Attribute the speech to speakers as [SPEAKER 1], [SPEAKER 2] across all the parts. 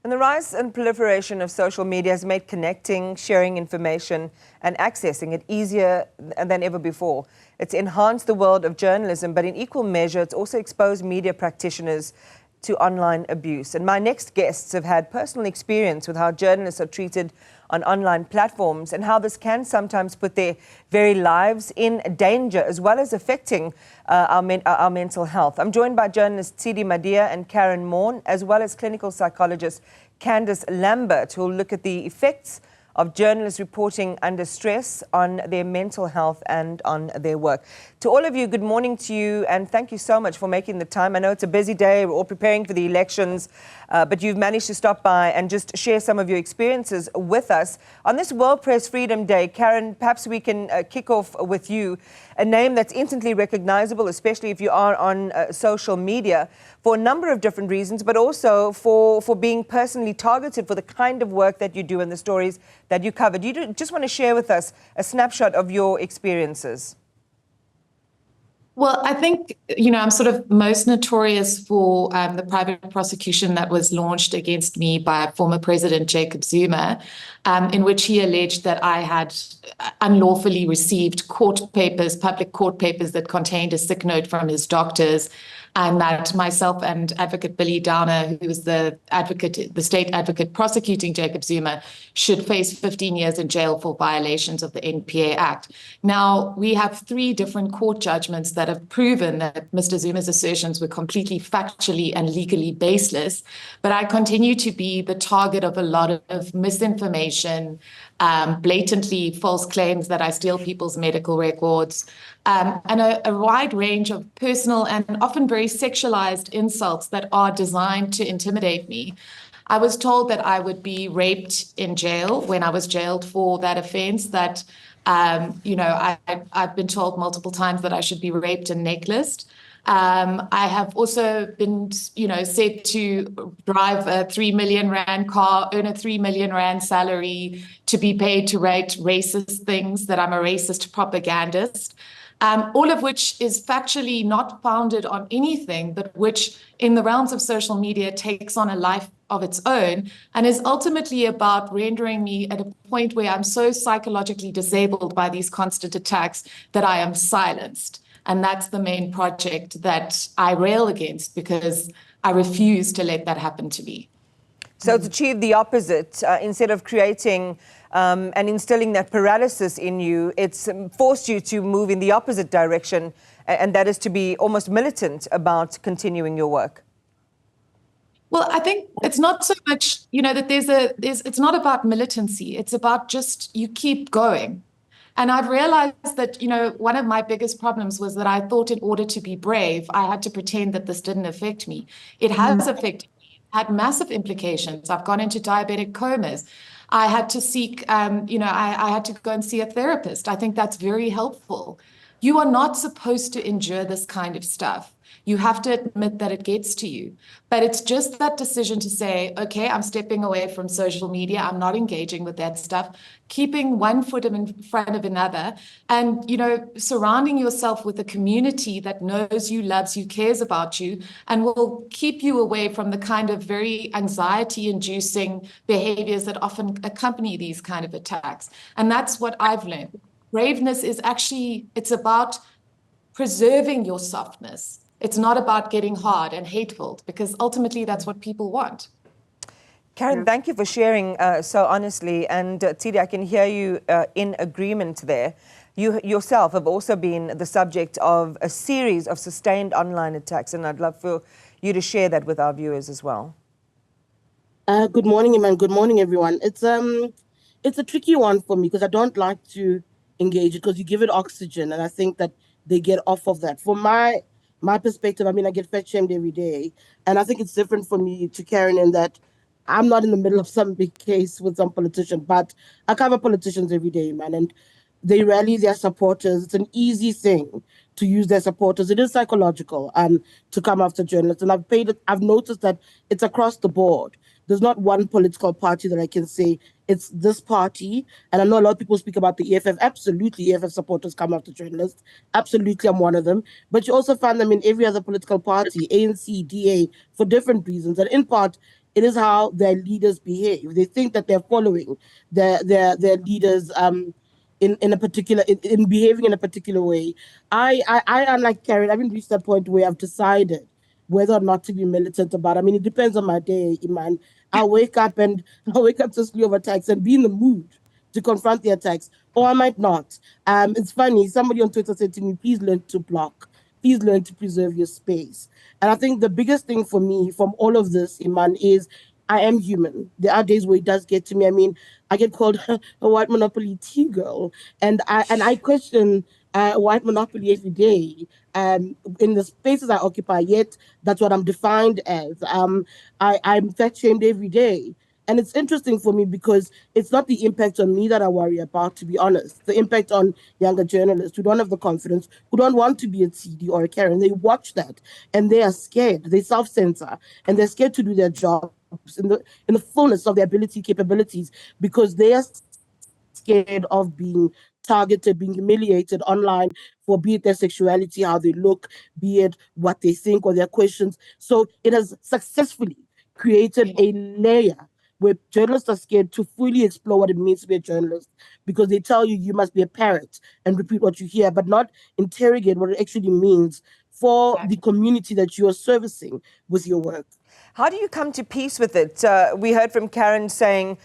[SPEAKER 1] And the rise and proliferation of social media has made connecting, sharing information and accessing it easier than ever before. It's enhanced the world of journalism, but in equal measure, it's also exposed media practitioners to online abuse. And my next guests have had personal experience with how journalists are treated on online platforms and how this can sometimes put their very lives in danger, as well as affecting our mental health. I'm joined by journalists Tshidi, Madia and Karyn, Maughan, as well as clinical psychologist Candice Lambert, who will look at the effects of journalists reporting under stress on their mental health and on their work. To all of you, good morning to you, and thank you so much for making the time. I know it's a busy day, we're all preparing for the elections, but you've managed to stop by and just share some of your experiences with us. On this World Press Freedom Day, Karyn, perhaps we can kick off with you, a name that's instantly recognizable, especially if you are on social media, for a number of different reasons, but also for being personally targeted for the kind of work that you do and the stories that you covered. You just want to share with us a snapshot of your experiences.
[SPEAKER 2] Well, I think, I'm sort of most notorious for the private prosecution that was launched against me by former President Jacob Zuma, in which he alleged that I had unlawfully received public court papers that contained a sick note from his doctors, and that myself and Advocate Billy Downer, who was the state advocate prosecuting Jacob Zuma, should face 15 years in jail for violations of the NPA Act. Now, we have 3 different court judgments that have proven that Mr. Zuma's assertions were completely factually and legally baseless, but I continue to be the target of a lot of misinformation, blatantly false claims that I steal people's medical records, and a wide range of personal and often very sexualized insults that are designed to intimidate me. I was told that I would be raped in jail when I was jailed for that offense, that, I've been told multiple times that I should be raped and necklaced. I have also been, said to drive a 3 million rand car, earn a 3 million rand salary, to be paid to write racist things, that I'm a racist propagandist. All of which is factually not founded on anything, but which in the realms of social media takes on a life of its own and is ultimately about rendering me at a point where I'm so psychologically disabled by these constant attacks that I am silenced. And that's the main project that I rail against, because I refuse to let that happen to me.
[SPEAKER 1] So to achieve the opposite, instead of creating and instilling that paralysis in you, it's forced you to move in the opposite direction, and that is to be almost militant about continuing your work.
[SPEAKER 2] Well, I think it's not so much, that it's not about militancy. It's about just you keep going. And I've realized that, one of my biggest problems was that I thought in order to be brave, I had to pretend that this didn't affect me. It has affected me. It had massive implications. I've gone into diabetic comas. I had to seek, I had to go and see a therapist. I think that's very helpful. You are not supposed to endure this kind of stuff. You have to admit that it gets to you. But it's just that decision to say, okay, I'm stepping away from social media. I'm not engaging with that stuff, keeping one foot in front of another, and, surrounding yourself with a community that knows you, loves you, cares about you, and will keep you away from the kind of very anxiety-inducing behaviors that often accompany these kind of attacks. And that's what I've learned. Braveness is actually, it's about preserving your softness. It's not about getting hard and hateful, because ultimately that's what people want.
[SPEAKER 1] Karyn, thank you for sharing so honestly. And Tshidi, I can hear you in agreement there. You yourself have also been the subject of a series of sustained online attacks, and I'd love for you to share that with our viewers as well.
[SPEAKER 3] Good morning, Iman. Good morning, everyone. It's a tricky one for me, because I don't like to engage it, because you give it oxygen, and I think that they get off of that. From my perspective, I get fat shamed every day, and I think it's different for me to Karyn in that I'm not in the middle of some big case with some politician, but I cover politicians every day, man, and they rally their supporters. It's an easy thing to use their supporters. It is psychological to come after journalists, and I've noticed that it's across the board. There's not one political party that I can say it's this party. And I know a lot of people speak about the EFF. Absolutely, EFF supporters come after journalists. Absolutely, I'm one of them. But you also find them in every other political party, ANC, DA, for different reasons. And in part, It is how their leaders behave. They think that they're following their leaders in a particular in behaving in a particular way. I unlike Karyn, I haven't reached that point where I've decided whether or not to be militant about. I mean, it depends on my day, Iman. I'll wake up to a slew of attacks and be in the mood to confront the attacks, or I might not. It's funny. Somebody on Twitter said to me, "Please learn to block. Please learn to preserve your space." And I think the biggest thing for me from all of this, Iman, is I am human. There are days where it does get to me. I mean, I get called a white monopoly tea girl, and I question white monopoly every day. In the spaces I occupy, yet that's what I'm defined as. I'm fat shamed every day. And it's interesting for me because it's not the impact on me that I worry about, to be honest. The impact on younger journalists who don't have the confidence, who don't want to be a Tshidi or a Karyn. They watch that and they are scared. They self-censor and they're scared to do their jobs in the fullness of their capabilities, because they are scared of being targeted, being humiliated online for, be it their sexuality, how they look, be it what they think or their questions. So it has successfully created a layer where journalists are scared to fully explore what it means to be a journalist, because they tell you must be a parrot and repeat what you hear, but not interrogate what it actually means for the community that you are servicing with your work.
[SPEAKER 1] How do you come to peace with it? We heard from Karyn saying,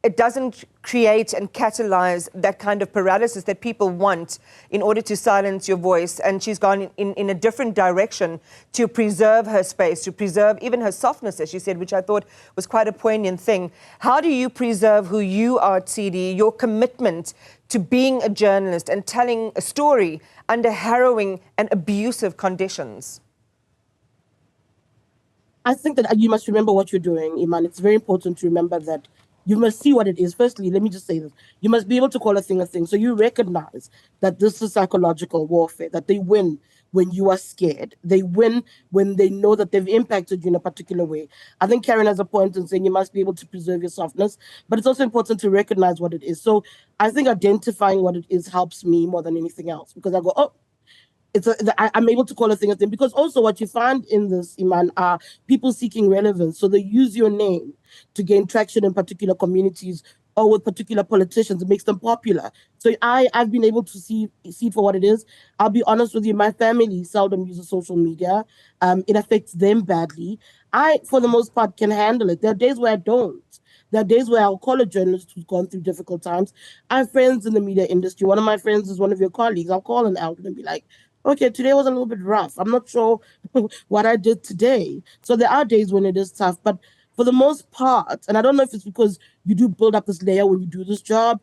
[SPEAKER 1] it doesn't create and catalyze that kind of paralysis that people want in order to silence your voice. And she's gone in a different direction to preserve her space, to preserve even her softness, as she said, which I thought was quite a poignant thing. How do you preserve who you are, Tshidi, your commitment to being a journalist and telling a story under harrowing and abusive conditions?
[SPEAKER 3] I think that you must remember what you're doing, Iman. It's very important to remember that you must see what it is. Firstly, let me just say this. You must be able to call a thing a thing. So you recognize that this is psychological warfare, that they win when you are scared. They win when they know that they've impacted you in a particular way. I think Karyn has a point in saying you must be able to preserve your softness, but it's also important to recognize what it is. So I think identifying what it is helps me more than anything else, because I go, oh, I'm able to call a thing a thing. Because also what you find in this, Iman, are people seeking relevance. So they use your name to gain traction in particular communities or with particular politicians. It makes them popular. So I've been able to see it for what it is. I'll be honest with you, my family seldom uses social media. It affects them badly. I, for the most part, can handle it. There are days where I don't. There are days where I'll call a journalist who's gone through difficult times. I have friends in the media industry. One of my friends is one of your colleagues. I'll call an outlet and be like, okay, today was a little bit rough. I'm not sure what I did today. So there are days when it is tough, but for the most part, and I don't know if it's because you do build up this layer when you do this job,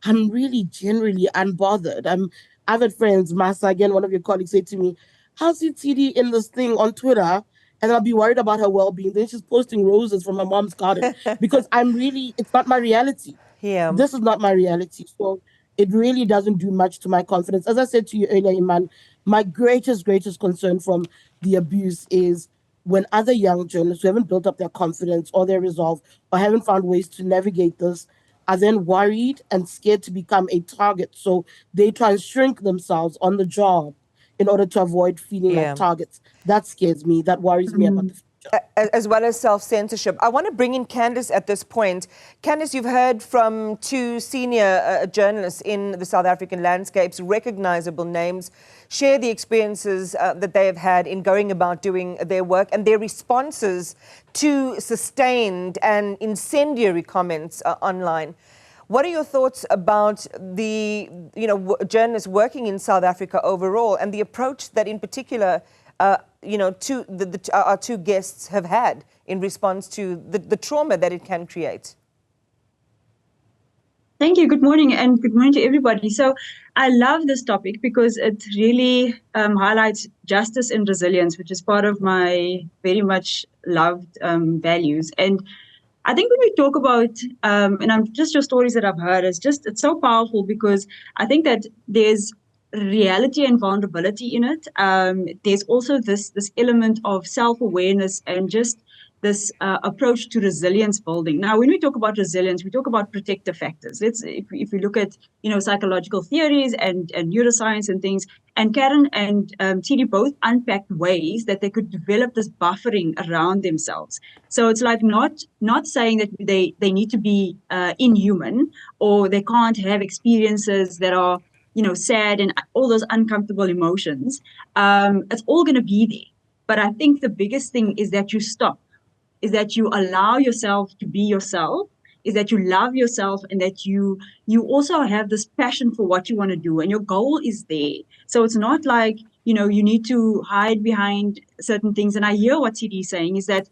[SPEAKER 3] I'm really generally unbothered. I've had friends, Masa, again, one of your colleagues, say to me, how's your Tshidi in this thing on Twitter? And I'll be worried about her well-being. Then she's posting roses from her mom's garden because it's not my reality.
[SPEAKER 1] Yeah.
[SPEAKER 3] This is not my reality. So it really doesn't do much to my confidence. As I said to you earlier, Iman, my greatest concern from the abuse is when other young journalists who haven't built up their confidence or their resolve or haven't found ways to navigate this are then worried and scared to become a target. So they try and shrink themselves on the job in order to avoid feeling like targets. That scares me. That worries me about the future.
[SPEAKER 1] As well as self-censorship. I want to bring in Candice at this point. Candice, you've heard from two senior journalists in the South African landscapes, recognizable names, share the experiences that they have had in going about doing their work and their responses to sustained and incendiary comments online. What are your thoughts about the journalists working in South Africa overall and the approach that in particular our two guests have had in response to the trauma that it can create?
[SPEAKER 4] Thank you. Good morning, and good morning to everybody. So I love this topic because it really highlights justice and resilience, which is part of my very much loved values. And I think when we talk about, and I'm just your stories that I've heard, it's so powerful because I think that there's reality and vulnerability in it. There's also this element of self-awareness and just approach to resilience building. Now, when we talk about resilience, we talk about protective factors. If we look at psychological theories and neuroscience and things, and Karyn and Tshidi both unpacked ways that they could develop this buffering around themselves. So it's like not saying that they need to be inhuman, or they can't have experiences that are sad and all those uncomfortable emotions. It's all going to be there. But I think the biggest thing is that you stop, is that you allow yourself to be yourself, is that you love yourself, and that you also have this passion for what you want to do, and your goal is there. So it's not like, you need to hide behind certain things. And I hear what Tshidi is saying, is that,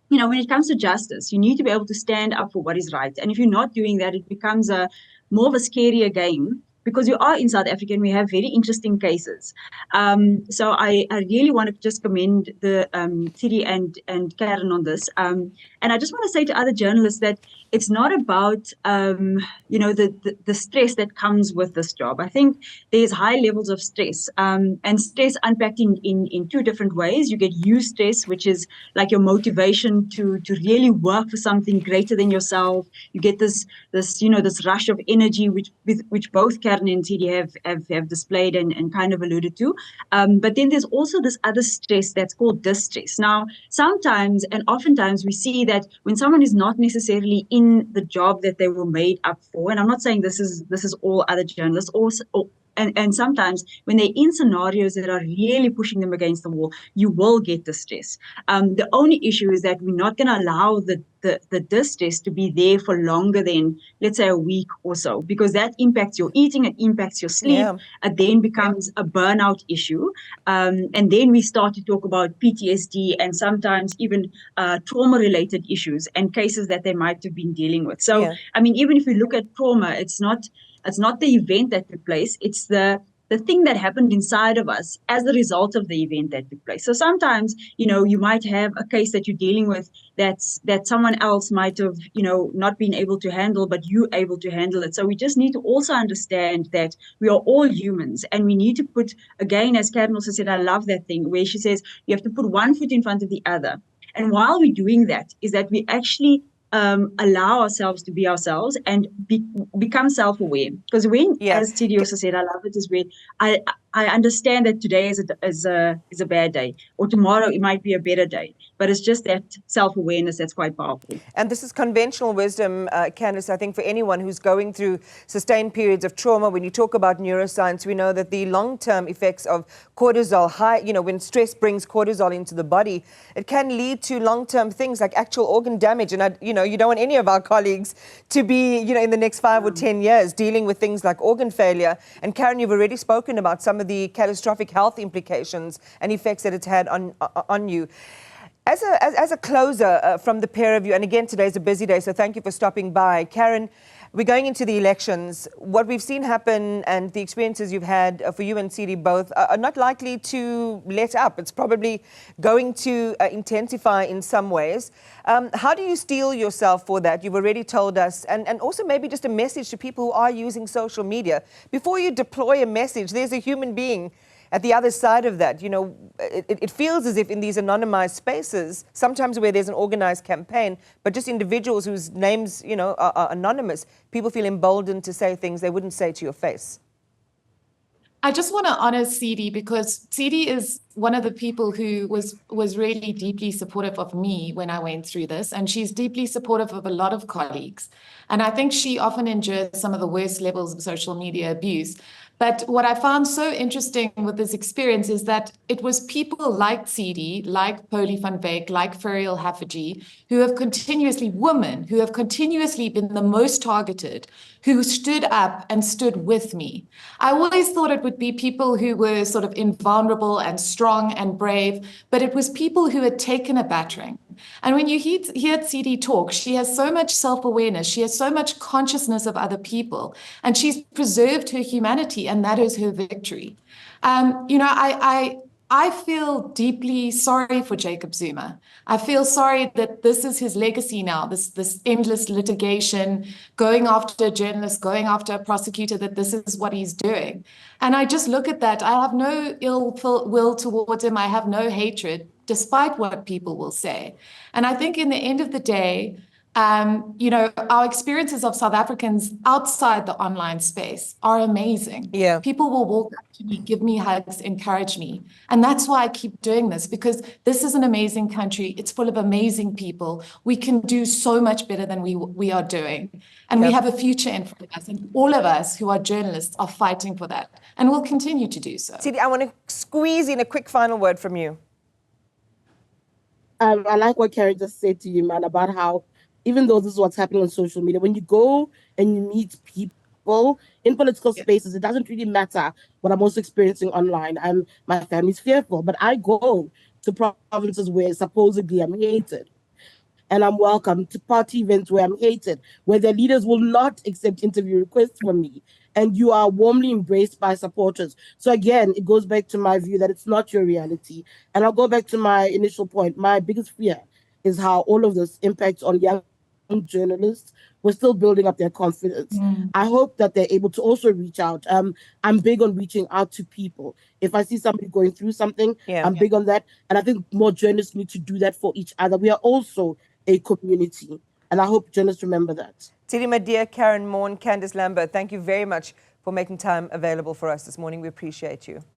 [SPEAKER 4] when it comes to justice, you need to be able to stand up for what is right. And if you're not doing that, it becomes more of a scarier game, because you are in South Africa and we have very interesting cases. So I really want to just commend the Tshidi and Karyn on this. And I just want to say to other journalists that it's not about, the stress that comes with this job. I think there's high levels of stress, and stress unpacked in two different ways. You get use stress, which is like your motivation to really work for something greater than yourself. You get this rush of energy, which both Karyn and Tshidi have displayed and kind of alluded to. But then there's also this other stress that's called distress. Now, sometimes and oftentimes we see that when someone is not necessarily in the job that they were made up for, and I'm not saying this is all other journalists, and sometimes when they're in scenarios that are really pushing them against the wall, you will get distress. The only issue is that we're not going to allow the distress to be there for longer than, let's say, a week or so, because that impacts your eating, it impacts your sleep.
[SPEAKER 1] Yeah.
[SPEAKER 4] It then becomes a burnout issue. And then we start to talk about PTSD and sometimes even trauma-related issues and cases that they might have been dealing with. So,
[SPEAKER 1] Yeah.
[SPEAKER 4] I mean, even if we look at trauma, it's not the event that took place, it's the thing that happened inside of us as a result of the event that took place. So sometimes, you might have a case that you're dealing with that someone else might have, not been able to handle, but you able to handle it. So we just need to also understand that we are all humans, and we need to put, again, as Karyn also said, I love that thing where she says, you have to put one foot in front of the other. And while we're doing that, is that we actually allow ourselves to be ourselves and become self-aware. Because when, as Tshidi also said, I love it, is when I understand that today is a bad day, or tomorrow it might be a better day. But it's just that self-awareness that's quite powerful.
[SPEAKER 1] And this is conventional wisdom, Candice, I think for anyone who's going through sustained periods of trauma. When you talk about neuroscience, we know that the long-term effects of cortisol, when stress brings cortisol into the body, it can lead to long-term things like actual organ damage. And, you don't want any of our colleagues to be, in the next 5 or 10 years dealing with things like organ failure. And Karyn, you've already spoken about some of the catastrophic health implications and effects that it's had on you. As a closer from the pair of you, and again, today's a busy day, so thank you for stopping by. Karyn, we're going into the elections. What we've seen happen and the experiences you've had for you and Tshidi both are not likely to let up. It's probably going to intensify in some ways. How do you steel yourself for that? You've already told us. And also maybe just a message to people who are using social media. Before you deploy a message, there's a human being at the other side of that. It feels as if in these anonymized spaces, sometimes where there's an organized campaign, but just individuals whose names, are anonymous, people feel emboldened to say things they wouldn't say to your face.
[SPEAKER 2] I just want to honor Tshidi, because Tshidi is one of the people who was really deeply supportive of me when I went through this, and she's deeply supportive of a lot of colleagues. And I think she often endures some of the worst levels of social media abuse. But what I found so interesting with this experience is that it was people like Tshidi, like Polly van Wyk, like Ferial Haffajee, women who have continuously been the most targeted, who stood up and stood with me. I always thought it would be people who were sort of invulnerable and strong and brave, but it was people who had taken a battering. And when you hear Tshidi talk, she has so much self-awareness, she has so much consciousness of other people, and she's preserved her humanity, and that is her victory. I feel deeply sorry for Jacob Zuma. I feel sorry that this is his legacy now, this endless litigation, going after a journalist, going after a prosecutor, that this is what he's doing. And I just look at that. I have no ill will towards him. I have no hatred. despite what people will say. And I think in the end of the day, you know, our experiences of South Africans outside the online space are amazing.
[SPEAKER 1] Yeah.
[SPEAKER 2] People will walk up to me, give me hugs, encourage me. And that's why I keep doing this, because this is an amazing country. It's full of amazing people. We can do so much better than we are doing. And we have a future in front of us. And all of us who are journalists are fighting for that. And we'll continue to do so.
[SPEAKER 1] Tshidi, I want to squeeze in a quick final word from you.
[SPEAKER 3] I like what Karyn just said to you, man, about how even though this is what's happening on social media, when you go and you meet people in political spaces, it doesn't really matter what I'm also experiencing online. My family's fearful, but I go to provinces where supposedly I'm hated. And I'm welcome to party events where I'm hated, where their leaders will not accept interview requests from me. And you are warmly embraced by supporters. So again, it goes back to my view that it's not your reality. And I'll go back to my initial point. My biggest fear is how all of this impacts on young journalists. We're still building up their confidence. I hope that they're able to also reach out. I'm big on reaching out to people. If I see somebody going through something, I'm big on that. And I think more journalists need to do that for each other. We are also a community. And I hope journalists remember that.
[SPEAKER 1] Tshidi, Madia, Karyn, Maughan, Candice Lambert, thank you very much for making time available for us this morning. We appreciate you.